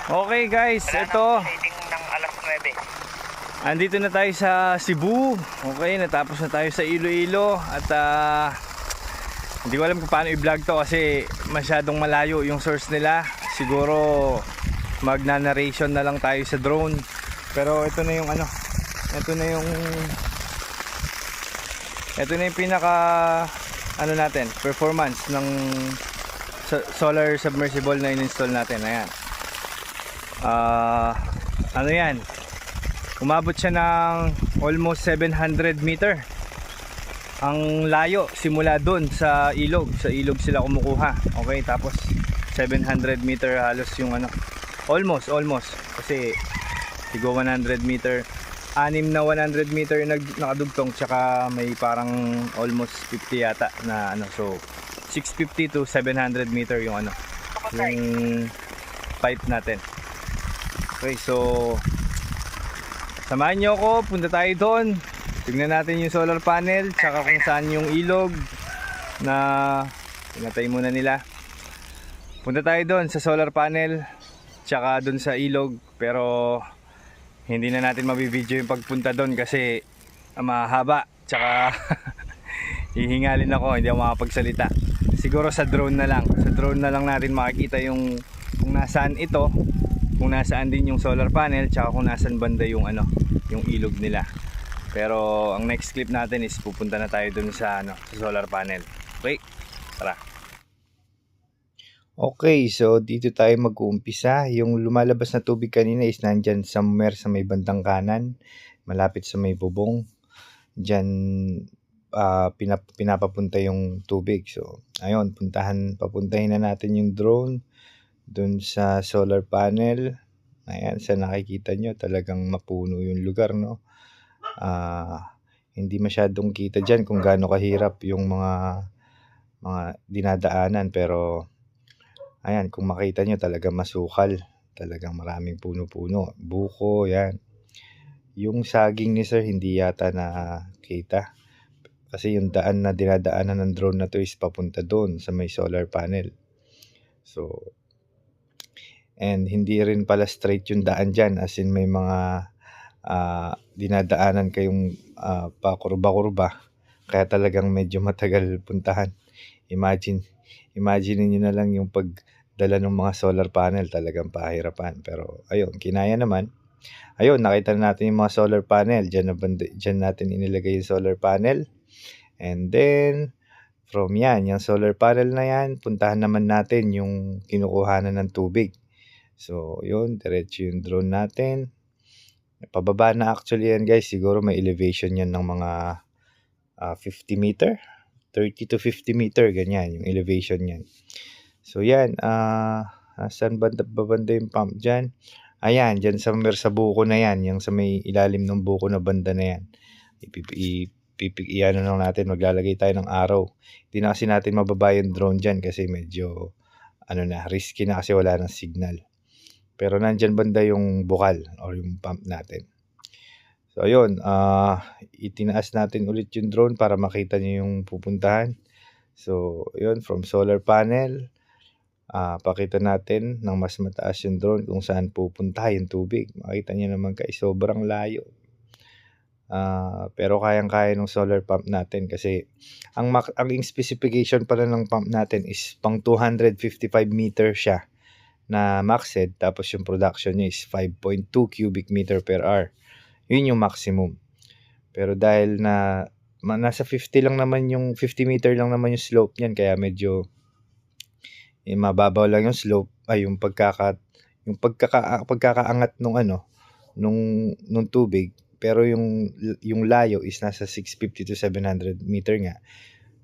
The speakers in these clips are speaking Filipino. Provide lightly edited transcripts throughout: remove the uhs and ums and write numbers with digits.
Okay guys, Wala ito. nang shading ng alas 9. Andito na tayo sa Cebu. Okay, natapos na tayo sa Iloilo. At hindi ko alam kung paano i-vlog to kasi masyadong malayo yung source nila. Siguro magna-narration na lang tayo sa drone. Pero ito na yung ano, ito na yung pinaka ano natin, performance ng solar submersible na in-install natin. Ayan. Ano yan? Umabot siya ng almost 700 meter. Ang layo simula doon sa ilog. Sa ilog sila kumukuha. Okay, tapos 700 meter halos yung ano. Almost. Kasi sigo 100 meter. 6 na 100 meter nakadugtong, tsaka may parang almost 50 yata na ano. So 650 to 700 meter yung ano, yung pipe natin. Okay, so samahan nyo ako, punta tayo doon. Tignan natin yung solar panel, tsaka kung saan yung ilog na pinatay muna nila. Punta tayo doon sa solar panel, tsaka doon sa ilog. Pero hindi na natin mabibideo yung pagpunta doon kasi mahaba, tsaka hihingalin ako, hindi ako makapagsalita. Siguro sa drone na lang. Sa drone na lang natin makikita yung kung nasaan ito, kung nasaan din yung solar panel, tsaka kung nasaan banda yung ano, yung ilog nila. Pero ang next clip natin is pupunta na tayo dun sa ano, sa solar panel. Okay, tara. Okay, so dito tayo mag-uumpisa. Yung lumalabas na tubig kanina is nandyan somewhere sa may bandang kanan, malapit sa may bubong. Diyan pinapapunta yung tubig. So ayun, papuntahin na natin yung drone dun sa solar panel. Ayan, sa nakikita nyo talagang mapuno yung lugar, no? Hindi masyadong kita dyan kung gaano kahirap yung mga dinadaanan, pero ayan, kung makita nyo talaga masukal, talagang maraming puno-puno, buko, yan. Yung saging ni sir hindi yata nakita kasi yung daan na dinadaanan ng drone na to is papunta doon sa may solar panel. So and hindi rin pala straight yung daan dyan, as in may mga dinadaanan kayong pakurba-kurba, kaya talagang medyo matagal puntahan. Imagine niyo na lang yung pagdala ng mga solar panel, talagang pahirapan. Pero ayun, kinaya naman. Ayun, nakita na natin yung mga solar panel. Diyan natin inilagay yung solar panel. And then from yan, yung solar panel na yan, puntahan naman natin yung kinukuhanan ng tubig. So yun, diretso yung drone natin. Pababa na actually yan guys, siguro may elevation yan ng mga 50 meter, 30 to 50 meter, ganyan yung elevation yan. So yan, saan babanda yung pump dyan? Ayan, dyan sa buko na yan, yung sa may ilalim ng buko na banda na yan. Iyan na lang natin, maglalagay tayo ng araw. Hindi na kasi natin mababa yung drone dyan kasi medyo risky na kasi wala ng signal. Pero nandyan banda yung bukal or yung pump natin. So ayun, itinaas natin ulit yung drone para makita nyo yung pupuntahan. So yun, from solar panel, pakita natin ng mas mataas yung drone kung saan pupunta yung tubig. Makita nyo naman guys, sobrang layo. Pero kayang-kaya ng solar pump natin kasi ang specification pala ng pump natin is pang 255 meter siya na max head, tapos yung production niya is 5.2 cubic meter per hour. Yun yung maximum. Pero dahil na nasa 50 meter lang naman yung slope niyan, kaya medyo mababaw lang yung slope, yung pagkakaangat nung tubig, pero yung layo is nasa 650 to 700 meter nga.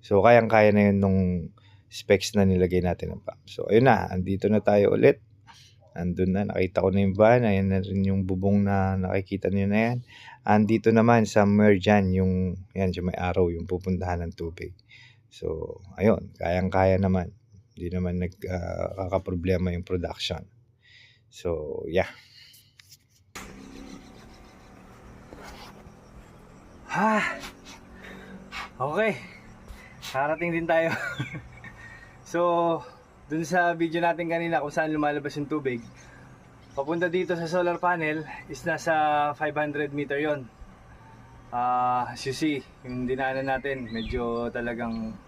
So kayang-kaya na yun nung specs na nilagay natin ng pump. So ayun na, andito na tayo ulit. Andun na, nakita ko na yung van. Ayan na rin yung bubong na nakikita niyo na yan. Andito naman somewhere dyan yung may araw yung pupuntahan ng tubig. So ayun, kayang-kaya naman. Hindi naman kakaproblema yung production. So yeah. Okay, karating din tayo. So dun sa video natin kanina kung saan lumalabas yung tubig, papunta dito sa solar panel is nasa 500 meter yon. As you see, yung dinaanan natin, medyo talagang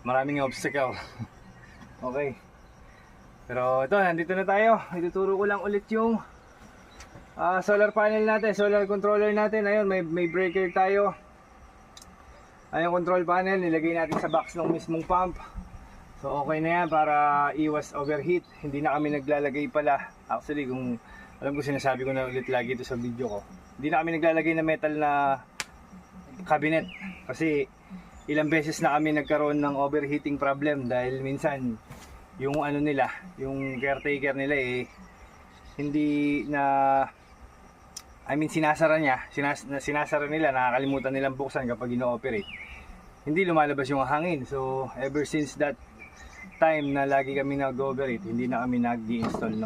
maraming obstacle. Okay. Pero ito, nandito na tayo. Ituturo ko lang ulit yung solar panel natin, solar controller natin. Ayun, may breaker tayo. Ayun, control panel, nilagay natin sa box ng mismong pump. So okay na yan para iwas overheat. Hindi na kami naglalagay pala. Actually, kung alam ko, sinasabi ko na ulit lagi ito sa video ko, hindi na kami naglalagay na metal na cabinet. Kasi ilang beses na kami nagkaroon ng overheating problem dahil minsan yung ano nila, yung caretaker nila hindi na, I mean sinasara nila, nakakalimutan nilang buksan kapag ino-operate. Hindi lumalabas yung hangin. So ever since that time na lagi kami nag-operate, hindi na kami nag-i-install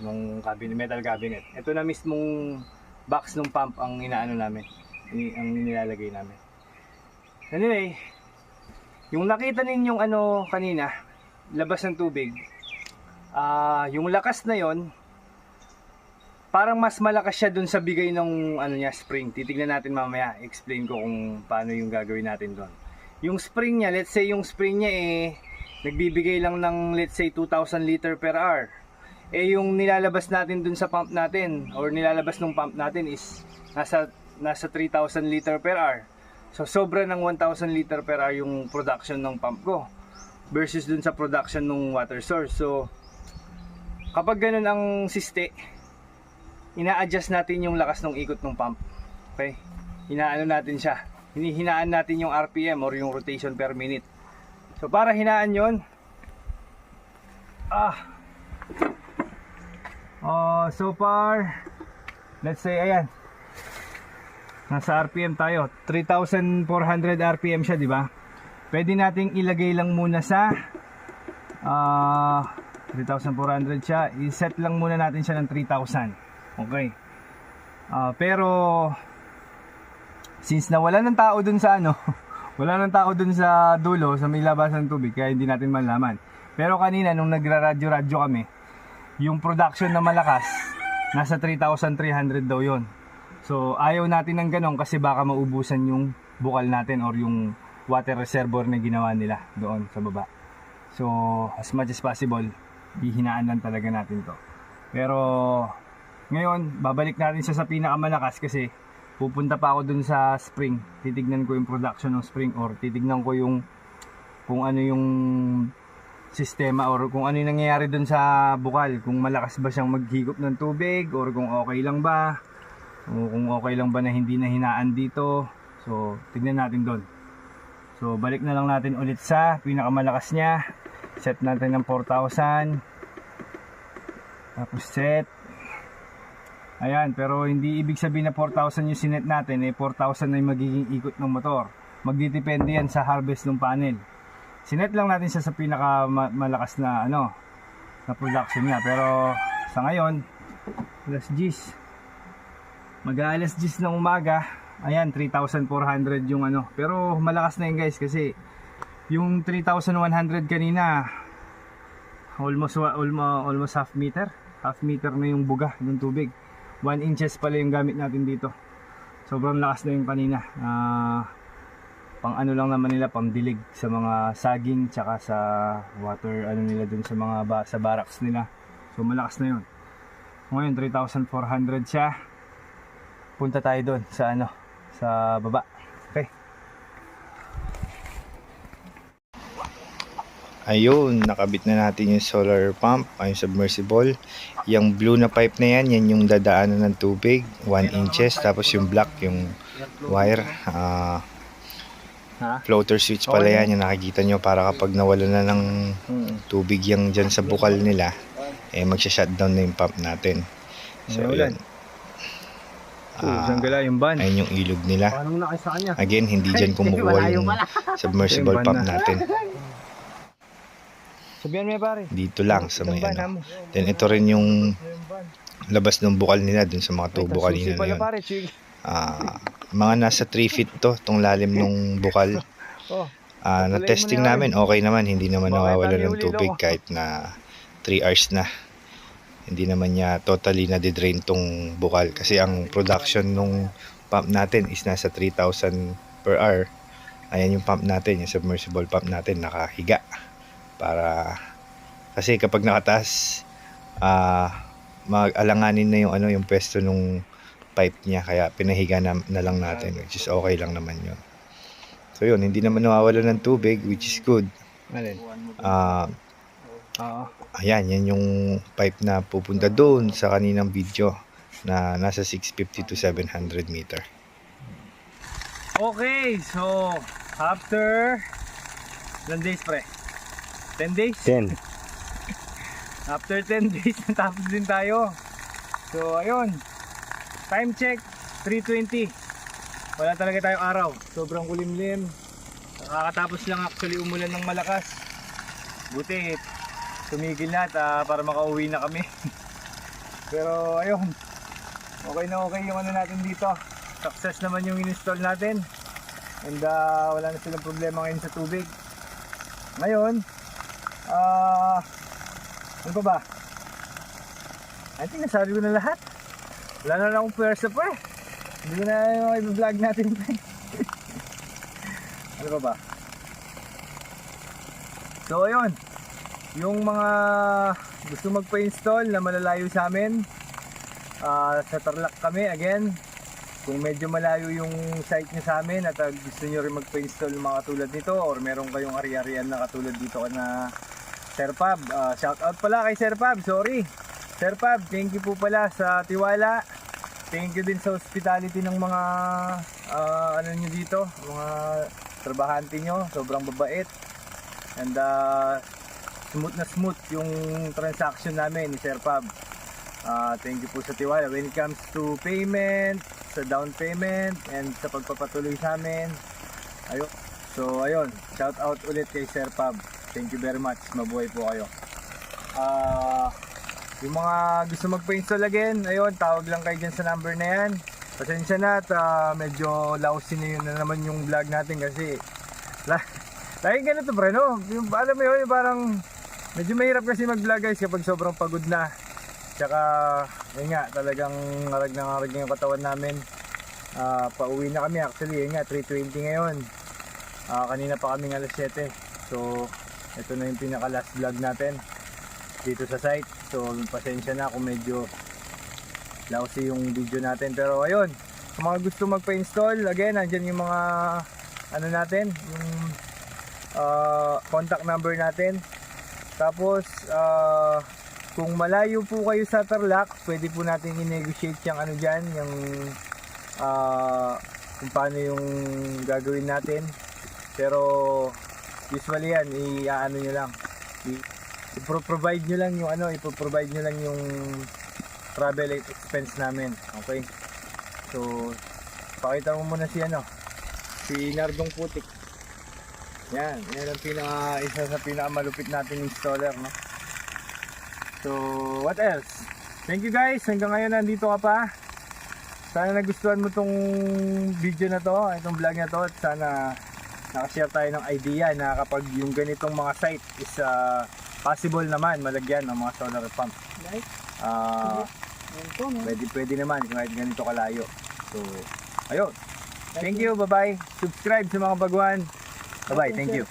ng cabinet, metal cabinet. Ito na mismong box ng pump ang inaano namin, ang nilalagay namin. Anyway, yung nakita ninyong kanina, labas ng tubig, yung lakas na yon, parang mas malakas siya dun sa bigay ng spring. Titignan natin mamaya, explain ko kung paano yung gagawin natin doon. Yung spring niya, let's say yung spring niya nagbibigay lang ng let's say 2,000 liter per hour. Yung nilalabas natin dun sa pump natin, or nilalabas ng pump natin is nasa 3,000 liter per hour. So sobra ng 1,000 liter per hour yung production ng pump ko versus dun sa production ng water source. So kapag ganun ang siste, ina-adjust natin yung lakas ng ikot ng pump. Okay? Hinaano natin siya. Hinihinaan natin yung RPM or yung rotation per minute. So para hinaan yon, so far, let's say ayan, nasa RPM tayo, 3,400 RPM siya, di ba? Pwede nating ilagay lang muna sa 3,400 siya. I-set lang muna natin siya ng 3,000. Okay. Pero since nawala ng tao dun sa wala ng tao dun sa dulo, sa may labasan ng tubig, kaya hindi natin malaman. Pero kanina nung nagra-radyo kami, yung production na malakas nasa 3,300 daw yon. So ayaw natin ng ganun kasi baka maubusan yung bukal natin or yung water reservoir na ginawa nila doon sa baba. So as much as possible, hihinaan lang talaga natin to. Pero ngayon, babalik natin siya sa pinakamalakas kasi pupunta pa ako dun sa spring. Titignan ko yung production ng spring or titignan ko yung kung ano yung sistema or kung ano yung nangyayari dun sa bukal. Kung malakas ba siyang maghigop ng tubig or kung okay lang ba. O kung okay lang ba na hindi na hinaan dito. So, tignan natin dun. So, balik na lang natin ulit sa pinakamalakas niya. Set natin ng 4,000. Tapos set. Ayan, pero hindi ibig sabihin na 4,000 yung sinet natin, 4,000 na yung magiging ikot ng motor. Magdidepende yan sa harvest ng panel. Sinet lang natin siya sa pinaka malakas na na production niya. Pero sa ngayon, alas 10. Mag-alas 10 ng umaga, ayan, 3,400 yung Pero malakas na yun guys kasi yung 3,100 kanina, almost half meter. Half meter na yung buga ng tubig. 1 inches pala yung gamit natin dito. Sobrang lakas na yung kanina. Pang lang naman nila, pang dilig sa mga saging tsaka sa water nila dun sa mga sa barracks nila. So malakas na yun. Ngayon 3,400 siya. Punta tayo doon sa sa baba. Okay. Ayun, nakabit na natin yung solar pump, yung submersible. Yung blue na pipe na yan yung dadaanan ng tubig, 1 inches. Tapos yung black, yung wire, floater switch pala yan, yung nakikita nyo para kapag nawala na ng tubig yung dyan sa bukal nila, magsha-shutdown na yung pump natin. So yun. Ayun yung ilog nila. Again, hindi dyan kumukuha yung submersible pump natin. Sabihan mo pare. Dito lang sa may Then ito rin yung labas ng bukal nila dun sa mga tubo kanina na yun. Mga nasa 3 feet tong lalim ng bukal. Na-testing namin, okay naman, hindi naman nawawala ng tubig kahit na 3 hours na. hindi naman niya totally na-drain tong bukal kasi ang production nung pump natin is nasa 3,000 per hour. Ayan yung pump natin, yung submersible pump natin nakahiga para kasi kapag nakataas mag-alanganin na yung yung pwesto nung pipe niya, kaya pinahiga na lang natin, which is okay lang naman yun. So yun, hindi naman nawawala ng tubig, which is good. Alin? Ayan, yan yung pipe na pupunta doon sa kaninang video na nasa 650 to 700 meter. Okay, so after ilang days pre? 10 days? 10. After 10 days, natapos din tayo. So ayun, time check 3:20. Wala talaga tayong araw, sobrang kulimlim. Nakakatapos lang actually umulan ng malakas. Buti tumigil na at para makauwi na kami. Pero ayun, okay na okay yung natin dito. Success naman yung in-install natin. And wala na silang problema ngayon sa tubig. Ngayon, ano pa ba? I think nasabi ko na lahat. Wala na lang akong pwersa pa eh. Hindi ko na yung i-vlog natin pa eh. Ano pa ba? So ayun, yung mga gusto magpa-install na malalayo sa amin, sa Tarlac kami again. Kung medyo malayo yung site nyo sa amin at gusto nyo rin magpa-install ng mga katulad nito, or meron kayong ari-arian na katulad dito na Sir Pab, shout out pala kay Sir Pab, sorry Sir Pab, thank you po pala sa tiwala. Thank you din sa hospitality ng mga ano nyo dito, mga trabahante nyo, sobrang babait. And smooth na smooth yung transaction namin ni Sir Pab. Thank you po sa tiwala when it comes to payment, sa down payment, and sa pagpapatuloy sa amin. Ayun. So ayun, shout out ulit kay Sir Pab. Thank you very much. Mabuhay po kayo. Yung mga gusto magpa-install again, ayun, tawag lang kayo dyan sa number na yan. Pasensya na at medyo lousy na yun na naman yung vlog natin kasi laging ganito pre, no? Yung, alam mo yun, parang medyo mahirap kasi mag-vlog guys kapag sobrang pagod na. Tsaka, yun nga, talagang ngarag na yung katawan namin. Pauwi na kami actually, yun nga, 3:20 ngayon. Kanina pa kaming alas 7. So, ito na yung pinaka last vlog natin dito sa site. So, pasensya na kung medyo lousy yung video natin. Pero ayun, kung mga gusto magpa-install, again, andyan yung mga ano natin, yung contact number natin. Tapos, kung malayo po kayo sa Tarlac, pwede po natin i-negotiate yung ano dyan, yung kung paano yung gagawin natin. Pero usually yan, i-ano nyo lang, i-provide nyo lang yung ano, i-provide nyo lang yung travel expense namin. Okay, so pakita mo muna si ano, si Nardong Putik. Yan ang isa sa pinakamalupit natin installer, no? So what else? Thank you guys, hanggang ngayon nandito ka pa. Sana nagustuhan mo tong video na to, itong vlog na to, at sana nakashare tayo ng idea na kapag yung ganitong mga site is possible naman malagyan ng mga solar pump. Pwede naman kahit ganito kalayo. So ayun, thank you, bye bye. Subscribe sa mga baguhan. Bye bye, thank you.